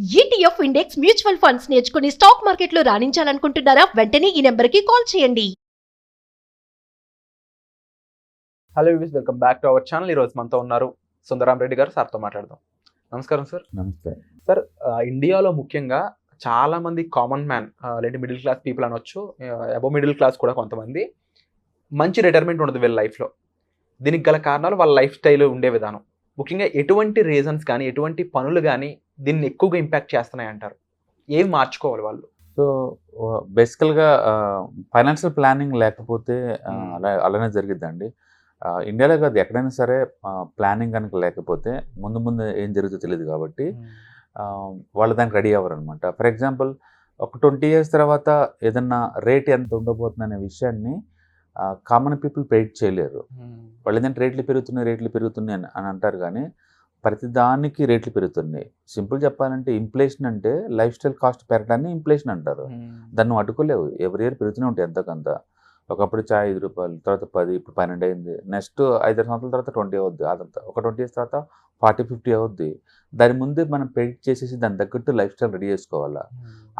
ETF index mutual funds నేర్చుకుని stock మార్కెట్లో రాణించాలనుకుంటున్నారా? వెంటనే ఈ నెంబర్కి కాల్ చేయండి. Hello viewers, welcome back to our channel. ఈరోజు మనతో ఉన్నారు సుందరాం రెడ్డి గారు. సార్తో మాట్లాడదాం. నమస్కారం సార్. నమస్తే సార్, ఇండియాలో ముఖ్యంగా చాలా మంది కామన్ మ్యాన్ లేదంటే మిడిల్ క్లాస్ పీపుల్ అనొచ్చు, అబవ్ మిడిల్ క్లాస్ కూడా కొంతమంది మంచి రిటైర్మెంట్ ఉండదు వీళ్ళ లైఫ్లో. దీనికి గల కారణాలు వాళ్ళ లైఫ్ స్టైల్ ఉండే విధానం. ముఖ్యంగా ఎటువంటి రీజన్స్ కానీ ఎటువంటి పనులు కానీ దీన్ని ఎక్కువగా ఇంపాక్ట్ చేస్తున్నాయి అంటారు? ఏవి మార్చుకోవాలి వాళ్ళు? సో బేసికల్గా ఫైనాన్షియల్ ప్లానింగ్ లేకపోతే అలానే జరిగిద్దండి. ఇండియాలో కాదు, ఎక్కడైనా సరే ప్లానింగ్ కనుక లేకపోతే ముందు ముందు ఏం జరుగుతుందో తెలియదు కాబట్టి వాళ్ళు దానికి రెడీ అవ్వరు అనమాట. ఫర్ ఎగ్జాంపుల్, ఒక 20 years తర్వాత ఏదన్నా రేట్ ఎంత ఉండబోతుంది అనే విషయాన్ని కామన్ పీపుల్ ప్రెడిక్ట్ చేయలేరు. వాళ్ళు ఏంటంటే రేట్లు పెరుగుతున్నాయి అని అంటారు, కానీ ప్రతి దానికి రేట్లు పెరుగుతున్నాయి. సింపుల్ చెప్పాలంటే ఇన్ఫ్లేషన్ అంటే లైఫ్ స్టైల్ కాస్ట్ పెరగడాన్ని ఇన్ఫ్లేషన్ అంటారు. దాన్ని అడ్డుకోలేవు. ఎవ్రీ ఇయర్ పెరుగుతూనే ఉంటాయి ఎంతకంత. ఒకప్పుడు చాయ్ 5 రూపాయలు, తర్వాత 10, ఇప్పుడు 12 అయింది. నెక్స్ట్ 5 సంవత్సరాల తర్వాత 20 అవుద్ది. అదంతా ఒక 20 years తర్వాత 40-50 అవుద్ది. దాని ముందే మనం ప్రెడిక్ట్ చేసేసి దాని తగ్గట్టు లైఫ్ స్టైల్ రెడీ చేసుకోవాలా.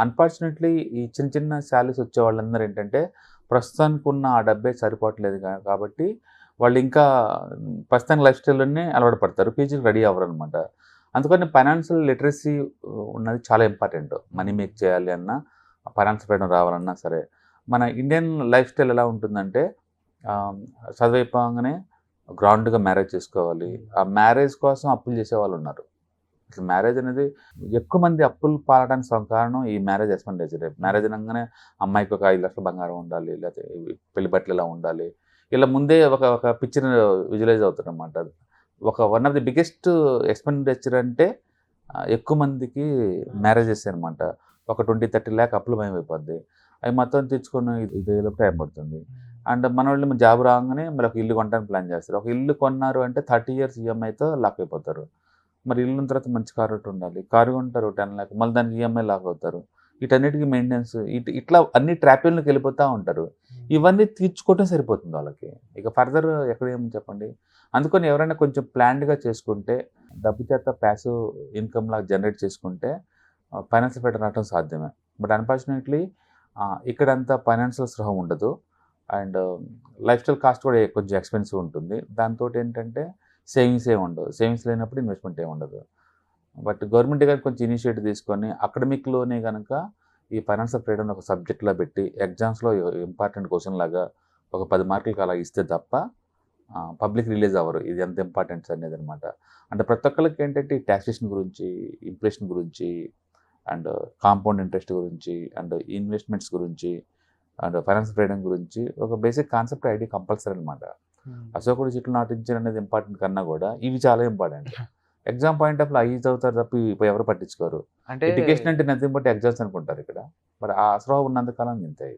అన్ఫార్చునేట్లీ ఈ చిన్న చిన్న శాలరీస్ వచ్చే వాళ్ళందరూ ఏంటంటే ప్రస్తుతానికి ఉన్న ఆ డబ్బే సరిపోవట్లేదు కాబట్టి వాళ్ళు ఇంకా ప్రస్తుతానికి లైఫ్ స్టైల్లోనే అలవాటు పడతారు, పీజీకి రెడీ అవ్వరు అనమాట. అందుకని ఫైనాన్షియల్ లిటరసీ ఉన్నది చాలా ఇంపార్టెంట్. మనీ మేక్ చేయాలి అన్నా, ఫైనాన్స్ ఫ్రీడమ్ రావాలన్నా సరే. మన ఇండియన్ లైఫ్ స్టైల్ ఎలా ఉంటుందంటే చదివైపోగానే గ్రౌండ్గా మ్యారేజ్ చేసుకోవాలి. ఆ మ్యారేజ్ కోసం అప్పులు చేసేవాళ్ళు ఉన్నారు. అసలు మ్యారేజ్ అనేది ఎక్కువ మంది అప్పులు పాలడానికి కారణం ఈ మ్యారేజ్ ఎక్స్పెండిచర్. మ్యారేజ్ అనగానే అమ్మాయికి ఒక 5 లక్షల బంగారం ఉండాలి, లేకపోతే పెళ్లి బట్టలు ఇలా ఉండాలి, ఇలా ముందే ఒక పిక్చర్ విజువలైజ్ అవుతుంది అన్నమాట. One of the biggest expenditure అంటే ఎక్కువ మందికి మ్యారేజెస్ అనమాట. ఒక 20-30 lakh అప్పులు భయం అయిపోద్ది. అవి మొత్తం తెచ్చుకొని ఇదేలో టైం పడుతుంది. అండ్ మన వాళ్ళు జాబ్ రాగానే మరి ఒక ఇల్లు కొనడానికి ప్లాన్ చేస్తారు. ఒక ఇల్లు కొన్నారు అంటే 30 years ఈఎంఐతో లాక్ అయిపోతారు. మరి ఇల్లు తర్వాత మంచి కారు ఒకటి ఉండాలి, కారు కొంటారు 10 lakh, మళ్ళీ దానికి ఈఎంఐ లాక్ అవుతారు. వీటన్నిటికీ మెయింటెనెన్స్ ఇట్లా అన్ని ట్రాపిల్లోకి వెళ్ళిపోతూ ఉంటారు. ఇవన్నీ తీర్చుకోవటం సరిపోతుంది వాళ్ళకి. ఇక ఫర్దర్ ఎక్కడ ఏమని చెప్పండి. అందుకని ఎవరైనా కొంచెం ప్లాన్డ్గా చేసుకుంటే, డబ్బు చేత ప్యాసివ్ ఇన్కమ్ లాగా జనరేట్ చేసుకుంటే ఫైనాన్షియల్ ఫ్రీడమ్ రావడం సాధ్యమే. బట్ అన్ఫార్చునేట్లీ ఇక్కడంతా ఫైనాన్షియల్ స్పృహ ఉండదు. అండ్ లైఫ్ స్టైల్ కాస్ట్ కూడా కొంచెం ఎక్స్పెన్సివ్ ఉంటుంది. దాంతో ఏంటంటే సేవింగ్స్ ఏమి ఉండవు. సేవింగ్స్ లేనప్పుడు ఇన్వెస్ట్మెంట్ ఏమి ఉండదు. బట్ గవర్నమెంట్ గారు కొంచెం ఇనిషియేటివ్ తీసుకొని అకాడమిక్లోనే కనుక ఈ ఫైనాన్షియల్ ఫ్రీడమ్ ఒక సబ్జెక్ట్లా పెట్టి ఎగ్జామ్స్లో ఇంపార్టెంట్ క్వశ్చన్ లాగా ఒక 10 మార్కులకి అలా ఇస్తే తప్ప పబ్లిక్ రిలీజ్ అవ్వరు ఇది ఎంత ఇంపార్టెన్స్ అనేది అనమాట. అంటే ప్రతి ఒక్కరికి ఏంటంటే ఈ ట్యాక్సేషన్ గురించి, ఇన్ఫ్లేషన్ గురించి, అండ్ కాంపౌండ్ ఇంట్రెస్ట్ గురించి, అండ్ ఇన్వెస్ట్మెంట్స్ గురించి, అండ్ ఫైనాన్షియల్ ఫ్రీడమ్ గురించి ఒక బేసిక్ కాన్సెప్ట్ ఐడి కంపల్సరీ అనమాట. అశోకుడు చెట్లు నాటించడం అనేది ఇంపార్టెంట్ కన్నా కూడా ఇవి చాలా ఇంపార్టెంట్. ఎగ్జామ్ పాయింట్ ఆఫ్ అవి చదువుతారు తప్ప ఇప్పుడు ఎవరు పట్టించుకోరు. అంటే ఎడ్యుకేషన్ అంటే నథింగ్ బట్ ఎగ్జామ్స్ అనుకుంటారు ఇక్కడ. మరి ఆ స్పృహ ఉన్నంతకాలం ఇంతే.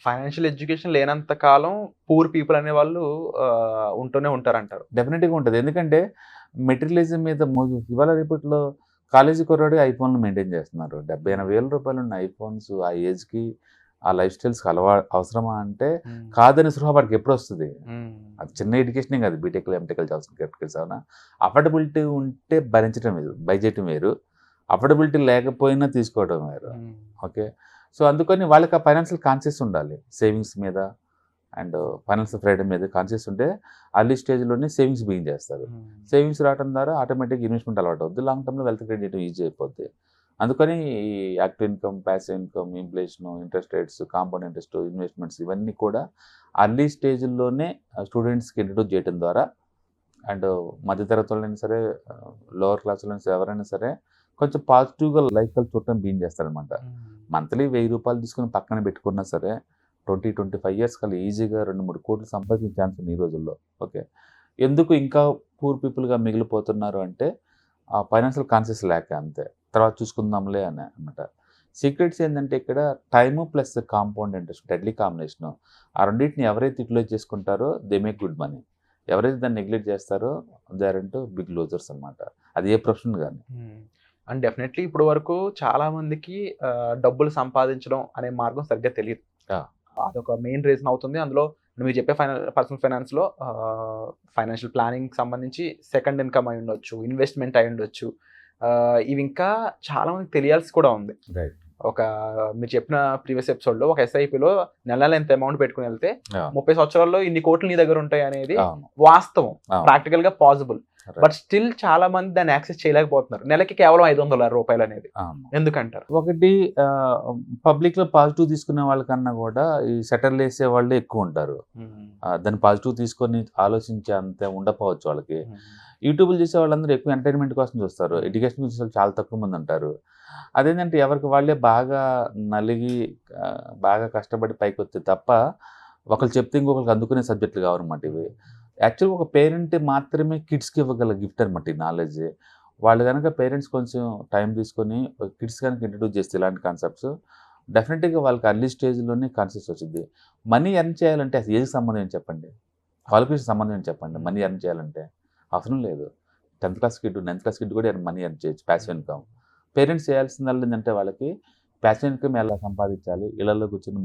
ఫైనాన్షియల్ ఎడ్యుకేషన్ లేనంత కాలం పూర్ పీపుల్ అనే వాళ్ళు ఉంటూనే ఉంటారంటారు. డెఫినెట్గా ఉంటుంది. ఎందుకంటే మెటీరియలిజం మీద ఇవాళ రేపట్లో కాలేజీ కుర్రాడు ఐఫోన్లు మెయింటైన్ చేస్తున్నారు. 70-80 వేల రూపాయలు ఉన్న ఐఫోన్స్ ఆ ఏజ్కి, ఆ లైఫ్ స్టైల్స్కి అవసరమా అంటే కాదని స్పృహ వాడికి ఎప్పుడు వస్తుంది? అది చిన్న ఎడ్యుకేషనే కాదు, బీటెక్లు ఎంటెక్లు చదువుకుని అఫోర్డబిలిటీ ఉంటే భరించడం వేరు, బై చేయటం వేరు. అఫోర్డబిలిటీ లేకపోయినా తీసుకోవడం వేరు. ఓకే, సో అందుకని వాళ్ళకి ఆ ఫైనాన్షియల్ కాన్షియస్ ఉండాలి. సేవింగ్స్ మీద అండ్ ఫైనాన్షియల్ ఫ్రీడమ్ మీద కాన్షియస్ ఉంటే అర్లీ స్టేజ్లోనే సేవింగ్స్ బిగిన్ చేస్తారు. సేవింగ్స్ రావడం ద్వారా ఆటోమేటిక్ ఇన్వెస్ట్మెంట్ అలవాటు అవుద్ది. లాంగ్ టర్మ్లో వెల్త్ క్రియేట్ ఈజీ అయిపోద్ది. అందుకని ఈ active income, passive income, inflation, interest rates, compound interest, investments ఇవన్నీ కూడా అర్లీ స్టేజ్లోనే స్టూడెంట్స్కి ఇంట్రడ్యూస్ చేయడం ద్వారా, అండ్ మధ్యతరగతి వాళ్ళైనా సరే, లోవర్ క్లాస్లో ఎవరైనా సరే కొంచెం పాజిటివ్గా లైఫ్ స్టైల్ చూడటం బిగిన్ చేస్తారనమాట. మంత్లీ 1000 రూపాయలు తీసుకుని పక్కన పెట్టుకున్నా సరే 20-25 years కల్లా ఈజీగా 2-3 కోట్లు సంపాదించే ఛాన్స్ ఉంది ఈ రోజుల్లో. ఓకే, ఎందుకు ఇంకా పూర్ పీపుల్గా మిగిలిపోతున్నారు అంటే ఆ ఫైనాన్షియల్ కాన్షియస్ లేక, అంతే. తర్వాత చూసుకుందాంలే అని అనమాట. సీక్రెట్స్ ఏంటంటే ఇక్కడ time plus compound interest deadly combination. ఆ రెండింటిని ఎవరైతే యూటిలైజ్ చేసుకుంటారో దే మేక్ గుడ్ మనీ. ఎవరైతే దాన్ని నెగ్లెక్ట్ చేస్తారో they are into big losers అనమాట. అది ఏ ప్రొఫెషన్ కానీ. అండ్ డెఫినెట్లీ ఇప్పుడు వరకు చాలా మందికి డబ్బులు సంపాదించడం అనే మార్గం సరిగ్గా తెలియదు. అదొక మెయిన్ రీజన్ అవుతుంది. అందులో మీరు చెప్పే పర్సనల్ ఫైనాన్స్లో ఫైనాన్షియల్ ప్లానింగ్ సంబంధించి సెకండ్ ఇన్కమ్ అయి ఉండొచ్చు, ఇన్వెస్ట్మెంట్ అయి ఉండొచ్చు, ఇవి ఇంకా చాలా మందికి తెలియాల్సి కూడా ఉంది. రైట్. ఒక మీరు చెప్పిన ప్రీవియస్ ఎపిసోడ్లో ఒక ఎస్ఐపిలో నెల ఎంత అమౌంట్ పెట్టుకుని వెళ్తే అవును. 30 సంవత్సరాల్లో ఇన్ని కోట్లు నీ దగ్గర ఉంటాయి అనేది అవును. వాస్తవం, అవును. ప్రాక్టికల్ గా పాసిబుల్. Right. బట్ స్టిల్ చాలా మంది దాన్ని యాక్సెస్ చేయలేకపోతున్నారు. నెలకి కేవలం 500 రూపాయలు అనేది అవును. ఎందుకంటారు? ఒకటి పబ్లిక్ లో పాజిటివ్ తీసుకునే వాళ్ళకన్నా కూడా ఈ సెటర్లు వేసే వాళ్ళే ఎక్కువ ఉంటారు. దాన్ని పాజిటివ్ తీసుకొని ఆలోచించే అంత ఉండకపోవచ్చు వాళ్ళకి. యూట్యూబ్లు చేసే వాళ్ళందరూ ఎక్కువ ఎంటర్టైన్మెంట్ కోసం చూస్తారు, ఎడ్యుకేషన్ చూసే వాళ్ళు చాలా తక్కువ మంది ఉంటారు. అదేంటంటే ఎవరికి వాళ్ళే బాగా నలిగి బాగా కష్టపడి పైకి వస్తే తప్ప ఒకరు చెప్తే ఇంకొకరికి అందుకునే సబ్జెక్టులు కావన్నమాట ఇవి. యాక్చువల్గా ఒక పేరెంట్ మాత్రమే కిడ్స్కి ఇవ్వగల గిఫ్ట్ అనమాట ఈ నాలెడ్జ్. వాళ్ళు కనుక పేరెంట్స్ కొంచెం టైం తీసుకొని కిడ్స్ కనుక ఇంట్రడ్యూస్ చేస్తే ఇలాంటి కాన్సెప్ట్స్ డెఫినెట్గా వాళ్ళకి అర్లీ స్టేజ్లోనే కాన్సెప్ట్స్ వచ్చింది. మనీ ఎర్న్ చేయాలంటే అసలు ఏది సంబంధం ఏంటి చెప్పండి, క్వాలిఫికేషన్ సంబంధం ఏంటి చెప్పండి. మనీ ఎర్న్ చేయాలంటే అవసరం లేదు. 10th class kid 9th class kid కూడా మనీ ఎర్న్ చేయొచ్చు ప్యాసివ్ ఇన్కమ్. పేరెంట్స్ చేయాల్సిందల్లా ఏంటంటే వాళ్ళకి ప్యాసివ్ ఇన్కమ్ ఎలా సంపాదించాలి, ఇళ్లలో కూర్చొని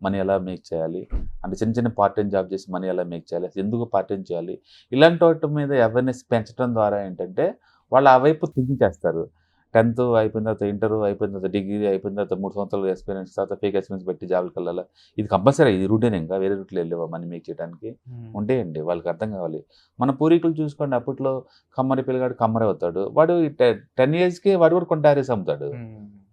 మనీ ఎలా మేక్ చేయాలి, అంటే చిన్న చిన్న పార్ట్ టైం జాబ్ చేసి మనీ ఎలా మేక్ చేయాలి, ఎందుకు పార్ట్ టైం చేయాలి, ఇలాంటి వాటి మీద అవేర్నెస్ పెంచడం ద్వారా ఏంటంటే వాళ్ళు ఆ వైపు థింకింగ్ చేస్తారు. 10th అయిపోయిన తర్వాత ఇంటర్ అయిపోయిన తర్వాత డిగ్రీ అయిపోయిన తర్వాత 3 సంవత్సరాలు ఎక్స్పీరియన్స్, తర్వాత ఫేక్ ఎక్స్పీరియన్స్ పెట్టి జాబ్కి వెళ్ళాలి. ఇది కంపల్సరీ, ఇది రూటేనే, ఇంకా వేరే రూట్లో వెళ్ళేవా మనీ మేక్ చేయడానికి ఉంటాయండి. వాళ్ళకి అర్థం కావాలి. మన పూర్వీకులు చూసుకోండి, అప్పట్లో కమ్మరి పిల్లగాడు కమ్మరే అవుతాడు, వాడు 10 yearsకి వాడు కూడా కొంట హారీస్ అమ్ముతాడు.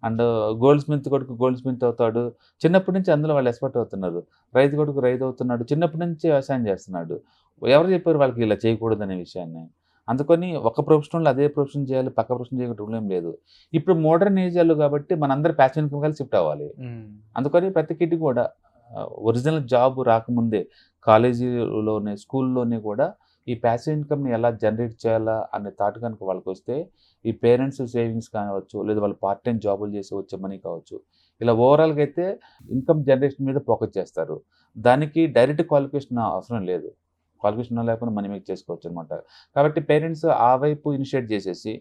అండ్ గోల్డ్ స్మిత్ కొడుకు గోల్డ్ స్మిత్ అవుతాడు. చిన్నప్పటి నుంచి అందులో వాళ్ళు ఎక్స్పర్ట్ అవుతున్నారు. రైతు కొడుకు రైతు అవుతున్నాడు, చిన్నప్పటి నుంచి వ్యవసాయం చేస్తున్నాడు. ఎవరు చెప్పారు వాళ్ళకి ఇలా చేయకూడదు అనే విషయాన్ని? అందుకని ఒక ప్రొఫెషనల్ అదే ప్రొఫెషన్ చేయాలి, పక్క ప్రొఫెషన్ చేయకుండా రూల్ ఏం లేదు. ఇప్పుడు మోడర్న్ ఏజ్లో కాబట్టి మనందరూ ప్యాషన్ ఇన్కమ్ కలిసి షిఫ్ట్ అవ్వాలి. అందుకని ప్రతి కిడ్ కూడా ఒరిజినల్ జాబ్ రాకముందే కాలేజీలోనే స్కూల్లోనే కూడా ఈ ప్యాసివ్ ఇన్కమ్ని ఎలా జనరేట్ చేయాలా అనే థాట్ కనుక వాళ్ళకి వస్తే ఈ పేరెంట్స్ సేవింగ్స్ కావచ్చు, లేదా వాళ్ళు పార్ట్ టైం జాబులు చేసి వచ్చే మనీ కావచ్చు, ఇలా ఓవరాల్గా అయితే ఇన్కమ్ జనరేషన్ మీద ఫోకస్ చేస్తారు. దానికి డైరెక్ట్ క్వాలిఫికేషన్ అవసరం లేదు, క్వాలిఫికేషన్ లేకుండా మనీ మేక్ చేసుకోవచ్చు అనమాట. కాబట్టి పేరెంట్స్ ఆ వైపు ఇనిషియేట్ చేసేసి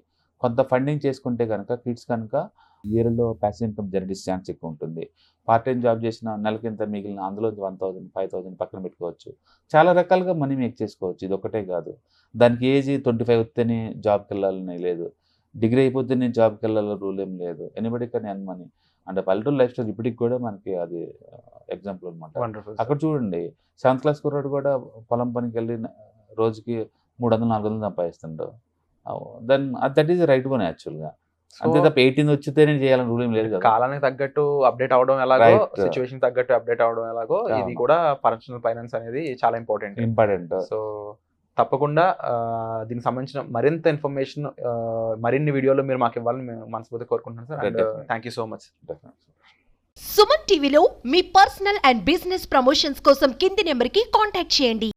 కొంత ఫండింగ్ చేసుకుంటే కనుక కిడ్స్ కనుక ఇయర్లో ప్యాసివ్ ఇన్కమ్ జనరేట్ ఛాన్స్ ఎక్కువ ఉంటుంది. పార్ట్ టైం జాబ్ చేసిన నెలకింత మిగిలిన అందులో 1,000 5,000 పక్కన పెట్టుకోవచ్చు. చాలా రకాలుగా మనీ మేక్ చేసుకోవచ్చు. ఇది ఒకటే కాదు, దానికి ఏజ్ 25 వస్తేనే జాబ్కి వెళ్ళాలని లేదు, డిగ్రీ అయిపోతే నేను జాబ్కి వెళ్ళాలని రూల్ ఏం లేదు. Anybody can earn money. అంటే పల్లెటూరు లైఫ్ స్టైల్ ఇప్పటికి కూడా మనకి అది ఎగ్జాంపుల్ అనమాట. అక్కడ చూడండి 7th క్లాస్ కుర్రాడు కూడా పొలం పనికి వెళ్ళి రోజుకి 300-400 సంపాదిస్తుండో. Then that is right one యాక్చువల్గా. అంతే తప్ప 18 వచ్చితేనే చేయాలని రూల్ ఏం లేదు కదా. కాలానికి తగ్గట్టు అప్డేట్ అవడం ఎలాగో, Right. సిచ్యువేషన్ తగ్గట్టు అప్డేట్ అవడం ఎలాగో, ఇది కూడా పర్సనల్ ఫైనాన్స్ అనేది చాలా ఇంపార్టెంట్. సో తప్పకుండా దీనికి సంబంధించిన మరింత ఇన్ఫర్మేషన్ మరిన్ని వీడియోలో మీరు మాకు ఇవ్వాలని మేము మనస్ఫూర్తిగా కోరుకుంటున్నాం sir. And thank you so much. Suman టీవీలో మీ పర్సనల్ అండ్ బిజినెస్ ప్రమోషన్స్ కోసం కింది నెంబర్కి కాంటాక్ట్ చేయండి.